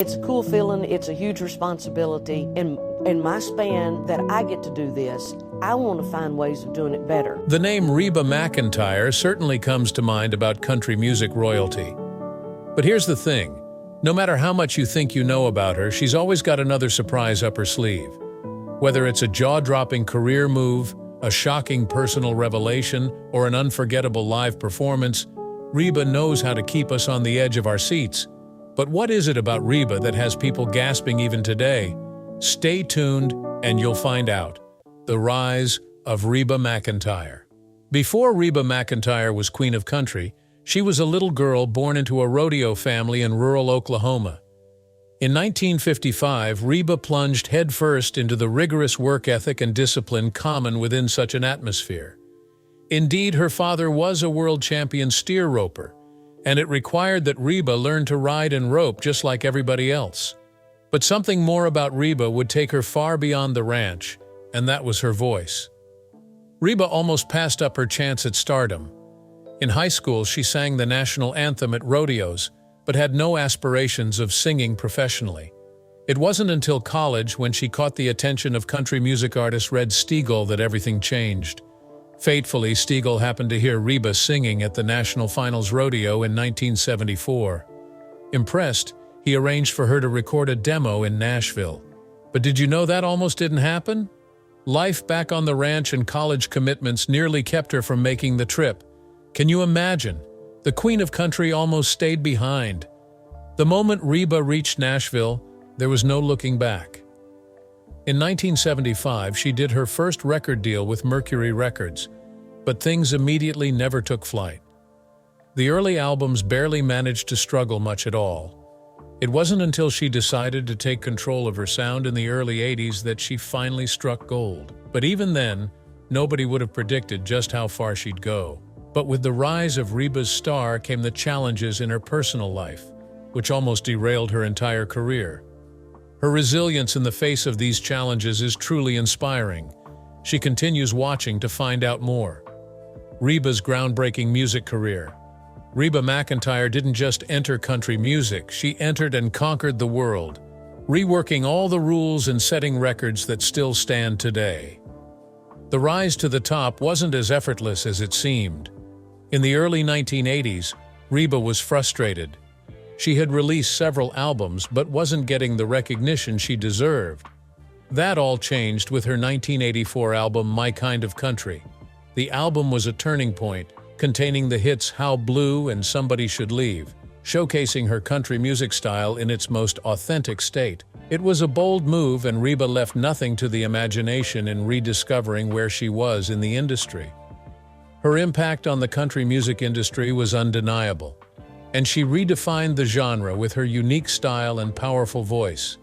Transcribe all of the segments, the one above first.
It's a cool feeling, it's a huge responsibility. In my span that I get to do this, I want to find ways of doing it better. The name Reba McEntire certainly comes to mind about country music royalty. But here's the thing, no matter how much you think you know about her, she's always got another surprise up her sleeve. Whether it's a jaw-dropping career move, a shocking personal revelation, or an unforgettable live performance, Reba knows how to keep us on the edge of our seats. But what is it about Reba that has people gasping even today? Stay tuned and you'll find out. The rise of Reba McEntire. Before Reba McEntire was Queen of Country, she was a little girl born into a rodeo family in rural Oklahoma. In 1955, Reba plunged headfirst into the rigorous work ethic and discipline common within such an atmosphere. Indeed, her father was a world champion steer roper, and it required that Reba learn to ride and rope just like everybody else. But something more about Reba would take her far beyond the ranch, and that was her voice. Reba almost passed up her chance at stardom. In high school, she sang the national anthem at rodeos, but had no aspirations of singing professionally. It wasn't until college, when she caught the attention of country music artist Red Steagall, that everything changed. Fatefully, Steagall happened to hear Reba singing at the National Finals Rodeo in 1974. Impressed, he arranged for her to record a demo in Nashville. But did you know that almost didn't happen? Life back on the ranch and college commitments nearly kept her from making the trip. Can you imagine? The Queen of Country almost stayed behind. The moment Reba reached Nashville, there was no looking back. In 1975, she did her first record deal with Mercury Records, but things immediately never took flight. The early albums barely managed to struggle much at all. It wasn't until she decided to take control of her sound in the early 80s that she finally struck gold. But even then, nobody would have predicted just how far she'd go. But with the rise of Reba's star came the challenges in her personal life, which almost derailed her entire career. Her resilience in the face of these challenges is truly inspiring. She continues watching to find out more. Reba's groundbreaking music career. Reba McEntire didn't just enter country music, she entered and conquered the world, reworking all the rules and setting records that still stand today. The rise to the top wasn't as effortless as it seemed. In the early 1980s, Reba was frustrated. She had released several albums but wasn't getting the recognition she deserved. That all changed with her 1984 album My Kind of Country. The album was a turning point, containing the hits How Blue and Somebody Should Leave, showcasing her country music style in its most authentic state. It was a bold move, and Reba left nothing to the imagination in rediscovering where she was in the industry. Her impact on the country music industry was undeniable, and she redefined the genre with her unique style and powerful voice.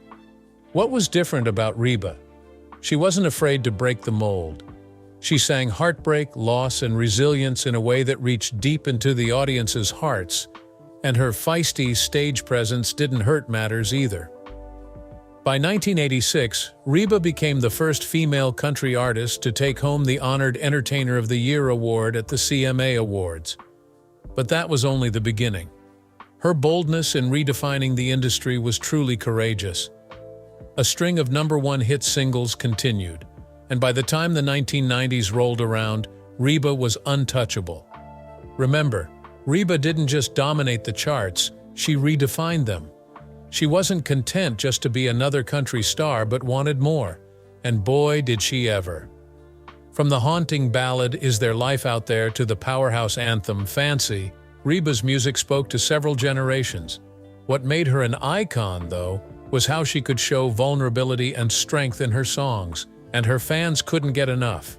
What was different about Reba? She wasn't afraid to break the mold. She sang heartbreak, loss, and resilience in a way that reached deep into the audience's hearts, and her feisty stage presence didn't hurt matters either. By 1986, Reba became the first female country artist to take home the honored Entertainer of the Year award at the CMA Awards. But that was only the beginning. Her boldness in redefining the industry was truly courageous. A string of #1 hit singles continued, and by the time the 1990s rolled around, Reba was untouchable. Remember, Reba didn't just dominate the charts, she redefined them. She wasn't content just to be another country star but wanted more, and boy did she ever. From the haunting ballad Is There Life Out There to the powerhouse anthem Fancy, Reba's music spoke to several generations. What made her an icon, though, was how she could show vulnerability and strength in her songs, and her fans couldn't get enough.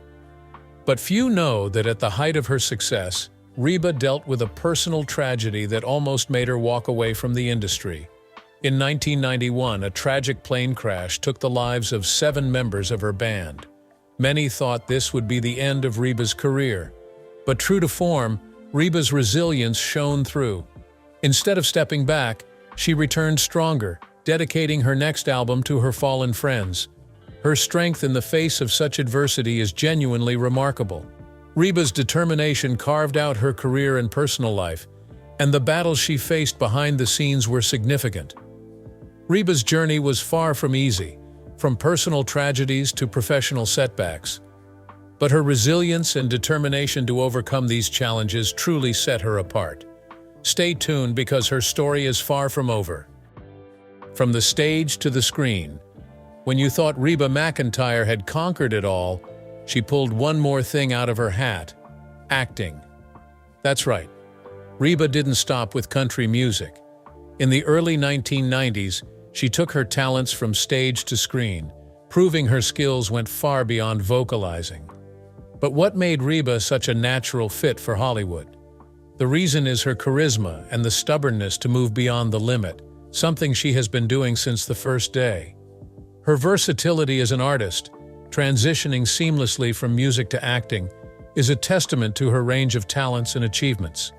But few know that at the height of her success, Reba dealt with a personal tragedy that almost made her walk away from the industry. In 1991, a tragic plane crash took the lives of 7 members of her band. Many thought this would be the end of Reba's career. But true to form, Reba's resilience shone through. Instead of stepping back, she returned stronger, dedicating her next album to her fallen friends. Her strength in the face of such adversity is genuinely remarkable. Reba's determination carved out her career and personal life, and the battles she faced behind the scenes were significant. Reba's journey was far from easy, from personal tragedies to professional setbacks. But her resilience and determination to overcome these challenges truly set her apart. Stay tuned because her story is far from over. From the stage to the screen, when you thought Reba McEntire had conquered it all, she pulled one more thing out of her hat: acting. That's right. Reba didn't stop with country music. In the early 1990s, she took her talents from stage to screen, proving her skills went far beyond vocalizing. But what made Reba such a natural fit for Hollywood? The reason is her charisma and the stubbornness to move beyond the limit, something she has been doing since the first day. Her versatility as an artist, transitioning seamlessly from music to acting, is a testament to her range of talents and achievements.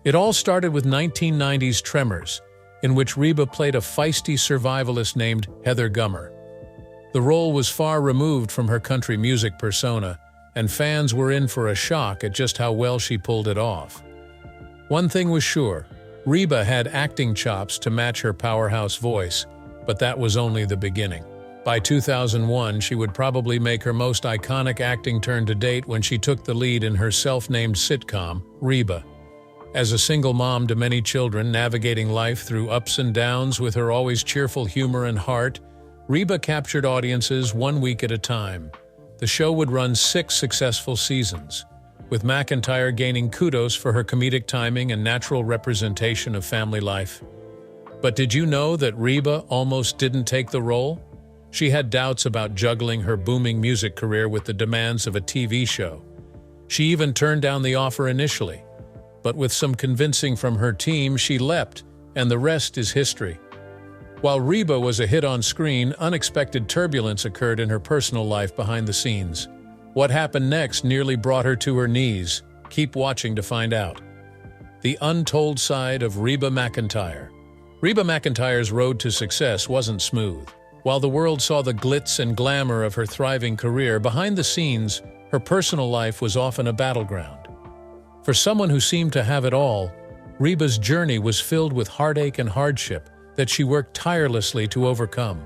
It all started with 1990's Tremors, in which Reba played a feisty survivalist named Heather Gummer. The role was far removed from her country music persona, and fans were in for a shock at just how well she pulled it off. One thing was sure, Reba had acting chops to match her powerhouse voice, but that was only the beginning. By 2001, she would probably make her most iconic acting turn to date when she took the lead in her self-named sitcom, Reba. As a single mom to many children navigating life through ups and downs with her always cheerful humor and heart, Reba captured audiences 1 week at a time. The show would run 6 successful seasons, with McEntire gaining kudos for her comedic timing and natural representation of family life. But did you know that Reba almost didn't take the role? She had doubts about juggling her booming music career with the demands of a TV show. She even turned down the offer initially, but with some convincing from her team, she leapt, and the rest is history. While Reba was a hit on screen, unexpected turbulence occurred in her personal life behind the scenes. What happened next nearly brought her to her knees. Keep watching to find out. The untold side of Reba McEntire. Reba McEntire's road to success wasn't smooth. While the world saw the glitz and glamour of her thriving career, behind the scenes, her personal life was often a battleground. For someone who seemed to have it all, Reba's journey was filled with heartache and hardship that she worked tirelessly to overcome.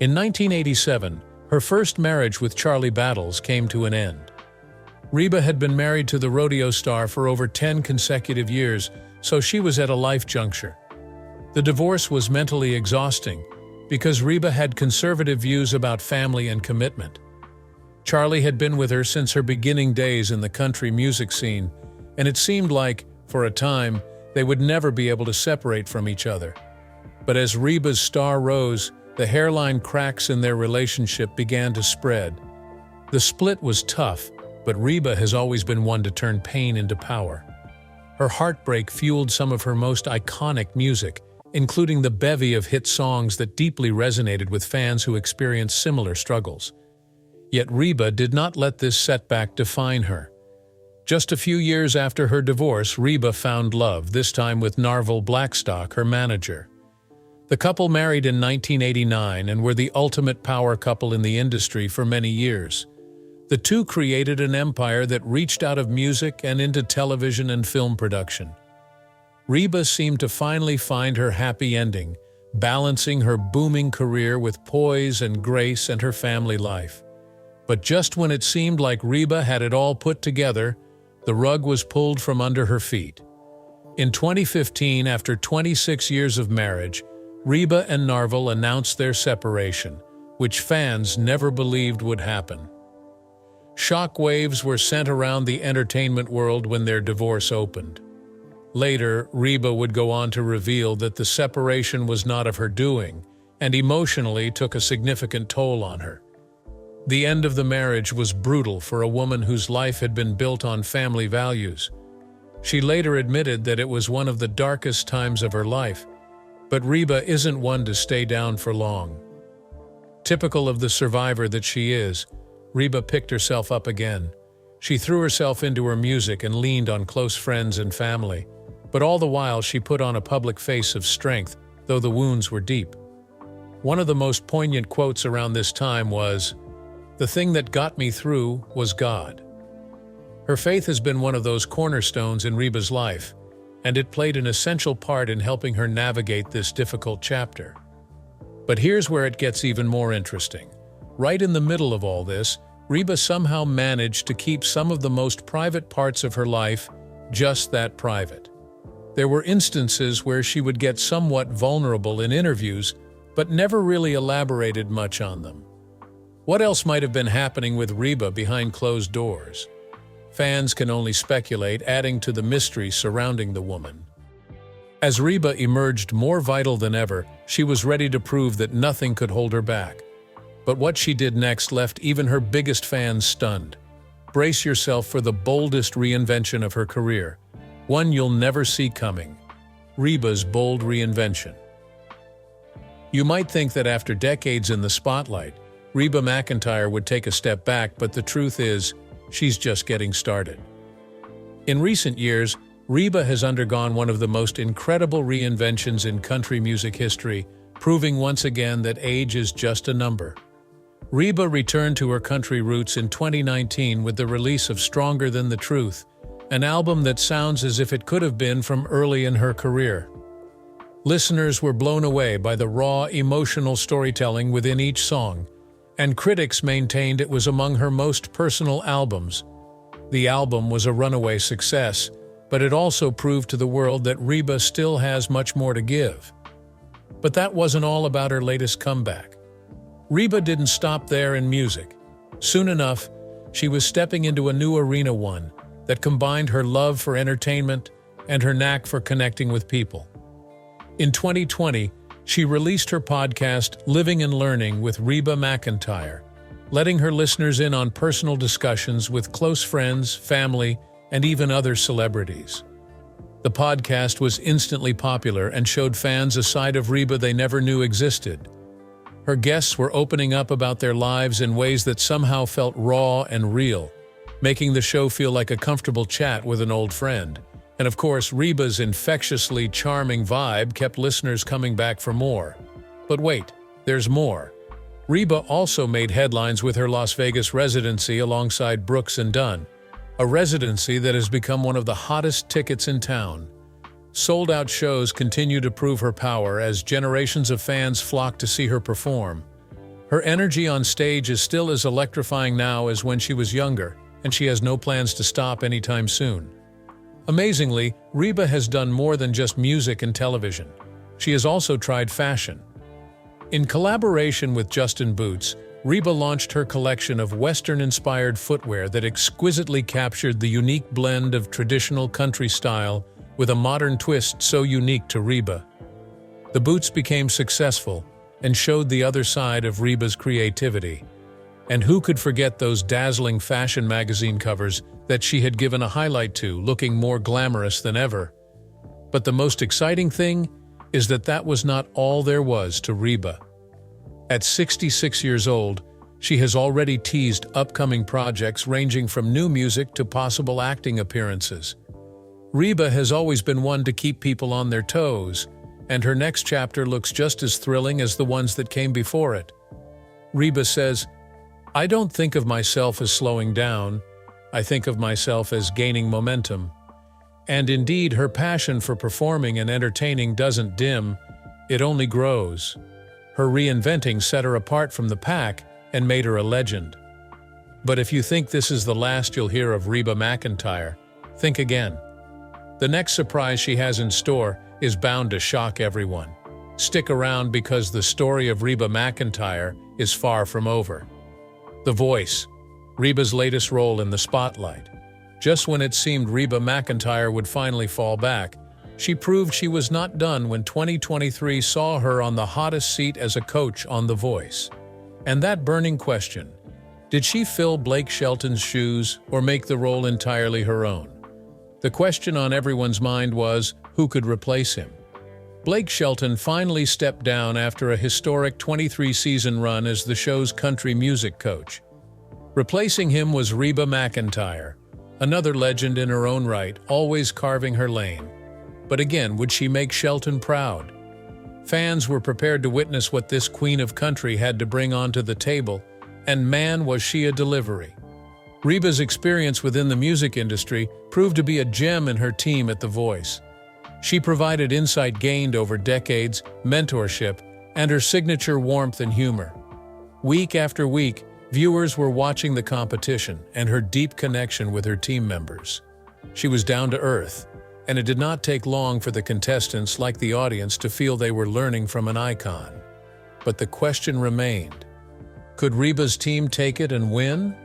In 1987, her first marriage with Charlie Battles came to an end. Reba had been married to the rodeo star for over 10 consecutive years, so she was at a life juncture. The divorce was mentally exhausting because Reba had conservative views about family and commitment. Charlie had been with her since her beginning days in the country music scene, and it seemed like, for a time, they would never be able to separate from each other. But as Reba's star rose, the hairline cracks in their relationship began to spread. The split was tough, but Reba has always been one to turn pain into power. Her heartbreak fueled some of her most iconic music, including the bevy of hit songs that deeply resonated with fans who experienced similar struggles. Yet Reba did not let this setback define her. Just a few years after her divorce, Reba found love, this time with Narvel Blackstock, her manager. The couple married in 1989 and were the ultimate power couple in the industry for many years. The two created an empire that reached out of music and into television and film production. Reba seemed to finally find her happy ending, balancing her booming career with poise and grace and her family life. But just when it seemed like Reba had it all put together, the rug was pulled from under her feet. In 2015, after 26 years of marriage, Reba and Narvel announced their separation, which fans never believed would happen. Shockwaves were sent around the entertainment world when their divorce opened. Later, Reba would go on to reveal that the separation was not of her doing, and emotionally took a significant toll on her. The end of the marriage was brutal for a woman whose life had been built on family values. She later admitted that it was one of the darkest times of her life, but Reba isn't one to stay down for long. Typical of the survivor that she is, Reba picked herself up again. She threw herself into her music and leaned on close friends and family, but all the while she put on a public face of strength, though the wounds were deep. One of the most poignant quotes around this time was, "The thing that got me through was God." Her faith has been one of those cornerstones in Reba's life, and it played an essential part in helping her navigate this difficult chapter. But here's where it gets even more interesting. Right in the middle of all this, Reba somehow managed to keep some of the most private parts of her life just that private. There were instances where she would get somewhat vulnerable in interviews, but never really elaborated much on them. What else might have been happening with Reba behind closed doors? Fans can only speculate, adding to the mystery surrounding the woman. As Reba emerged more vital than ever, she was ready to prove that nothing could hold her back. But what she did next left even her biggest fans stunned. Brace yourself for the boldest reinvention of her career, one you'll never see coming. Reba's bold reinvention. You might think that after decades in the spotlight, Reba McEntire would take a step back, but the truth is, she's just getting started. In recent years, Reba has undergone one of the most incredible reinventions in country music history, proving once again that age is just a number. Reba returned to her country roots in 2019 with the release of Stronger Than the Truth, an album that sounds as if it could have been from early in her career. Listeners were blown away by the raw, emotional storytelling within each song, and critics maintained it was among her most personal albums. The album was a runaway success, but it also proved to the world that Reba still has much more to give. But that wasn't all about her latest comeback. Reba didn't stop there in music. Soon enough, she was stepping into a new arena, one that combined her love for entertainment and her knack for connecting with people. In 2020, she released her podcast, Living and Learning with Reba McEntire, letting her listeners in on personal discussions with close friends, family, and even other celebrities. The podcast was instantly popular and showed fans a side of Reba they never knew existed. Her guests were opening up about their lives in ways that somehow felt raw and real, making the show feel like a comfortable chat with an old friend. And of course, Reba's infectiously charming vibe kept listeners coming back for more. But wait, there's more. Reba also made headlines with her Las Vegas residency alongside Brooks and Dunn, a residency that has become one of the hottest tickets in town. Sold-out shows continue to prove her power as generations of fans flock to see her perform. Her energy on stage is still as electrifying now as when she was younger, and she has no plans to stop anytime soon. Amazingly, Reba has done more than just music and television. She has also tried fashion. In collaboration with Justin Boots, Reba launched her collection of Western-inspired footwear that exquisitely captured the unique blend of traditional country style with a modern twist so unique to Reba. The boots became successful and showed the other side of Reba's creativity. And who could forget those dazzling fashion magazine covers that she had given a highlight to, looking more glamorous than ever? But the most exciting thing is that that was not all there was to Reba. At 66 years old, she has already teased upcoming projects ranging from new music to possible acting appearances. Reba has always been one to keep people on their toes, and her next chapter looks just as thrilling as the ones that came before it. Reba says, "I don't think of myself as slowing down. I think of myself as gaining momentum." And indeed, her passion for performing and entertaining doesn't dim, it only grows. Her reinventing set her apart from the pack and made her a legend. But if you think this is the last you'll hear of Reba McEntire, think again. The next surprise she has in store is bound to shock everyone. Stick around because the story of Reba McEntire is far from over. The Voice, Reba's latest role in the spotlight. Just when it seemed Reba McEntire would finally fall back, she proved she was not done when 2023 saw her on the hottest seat as a coach on The Voice. And that burning question, did she fill Blake Shelton's shoes or make the role entirely her own? The question on everyone's mind was, who could replace him? Blake Shelton finally stepped down after a historic 23-season run as the show's country music coach. Replacing him was Reba McEntire, another legend in her own right, always carving her lane. But again, would she make Shelton proud? Fans were prepared to witness what this queen of country had to bring onto the table, and man, was she a delivery. Reba's experience within the music industry proved to be a gem in her team at The Voice. She provided insight gained over decades, mentorship, and her signature warmth and humor. Week after week, viewers were watching the competition and her deep connection with her team members. She was down to earth, and it did not take long for the contestants, like the audience, to feel they were learning from an icon. But the question remained: could Reba's team take it and win?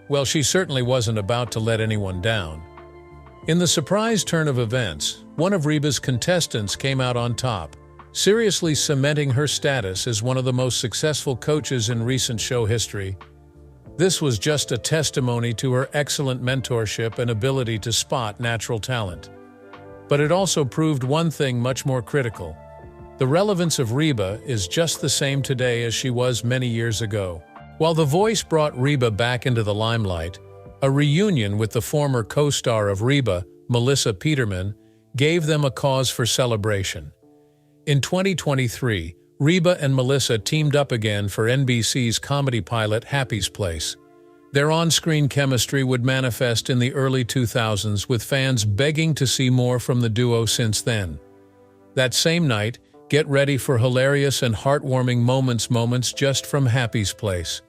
Well, she certainly wasn't about to let anyone down. In the surprise turn of events, one of Reba's contestants came out on top, seriously cementing her status as one of the most successful coaches in recent show history. This was just a testimony to her excellent mentorship and ability to spot natural talent. But it also proved one thing much more critical. The relevance of Reba is just the same today as she was many years ago. While The Voice brought Reba back into the limelight, a reunion with the former co-star of Reba, Melissa Peterman, gave them a cause for celebration. In 2023, Reba and Melissa teamed up again for NBC's comedy pilot Happy's Place. Their on-screen chemistry would manifest in the early 2000s, with fans begging to see more from the duo since then. That same night, get ready for hilarious and heartwarming moments just from Happy's Place.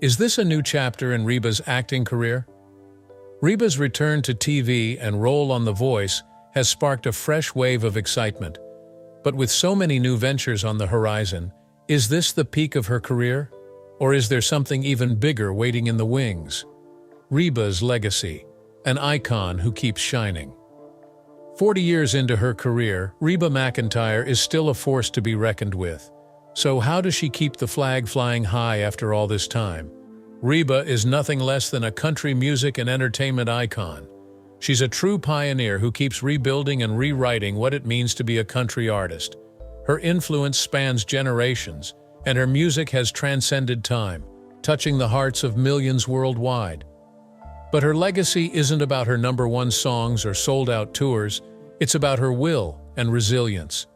Is this a new chapter in Reba's acting career? Reba's return to TV and role on The Voice has sparked a fresh wave of excitement. But with so many new ventures on the horizon, is this the peak of her career? Or is there something even bigger waiting in the wings? Reba's legacy, an icon who keeps shining. 40 years into her career, Reba McEntire is still a force to be reckoned with. So how does she keep the flag flying high after all this time? Reba is nothing less than a country music and entertainment icon. She's a true pioneer who keeps rebuilding and rewriting what it means to be a country artist. Her influence spans generations, and her music has transcended time, touching the hearts of millions worldwide. But her legacy isn't about her #1 songs or sold-out tours, it's about her will and resilience.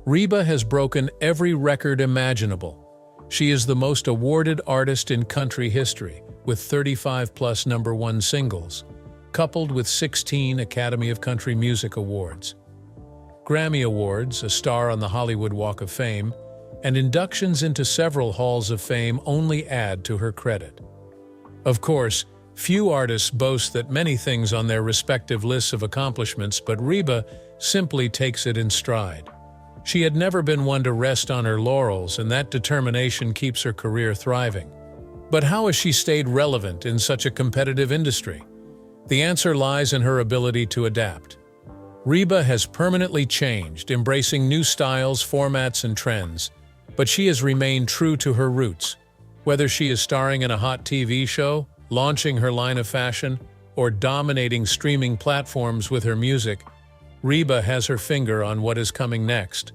Reba has broken every record imaginable. She is the most awarded artist in country history, with 35+ #1 singles, coupled with 16 Academy of Country Music Awards, Grammy Awards, a star on the Hollywood Walk of Fame, and inductions into several halls of fame only add to her credit. Of course, few artists boast that many things on their respective lists of accomplishments, but Reba simply takes it in stride. She had never been one to rest on her laurels, and that determination keeps her career thriving. But how has she stayed relevant in such a competitive industry? The answer lies in her ability to adapt. Reba has permanently changed, embracing new styles, formats, and trends, but she has remained true to her roots. Whether she is starring in a hot TV show, launching her line of fashion, or dominating streaming platforms with her music, Reba has her finger on what is coming next.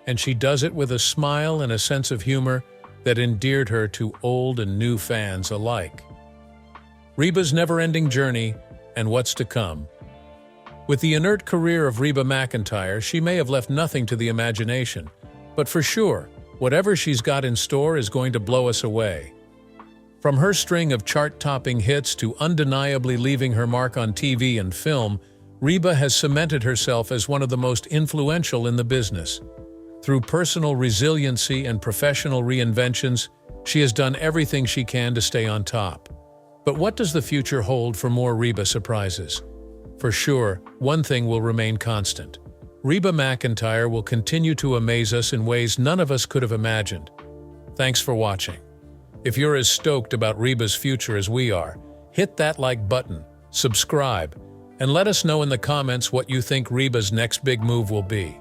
And she does it with a smile and a sense of humor that endeared her to old and new fans alike. Reba's never-ending journey and what's to come. With the inert career of Reba McEntire, she may have left nothing to the imagination, but for sure, whatever she's got in store is going to blow us away. From her string of chart-topping hits to undeniably leaving her mark on TV and film, Reba has cemented herself as one of the most influential in the business. Through personal resiliency and professional reinventions, she has done everything she can to stay on top. But what does the future hold for more Reba surprises? For sure, one thing will remain constant. Reba McEntire will continue to amaze us in ways none of us could have imagined. Thanks for watching. If you're as stoked about Reba's future as we are, hit that like button, subscribe, and let us know in the comments what you think Reba's next big move will be.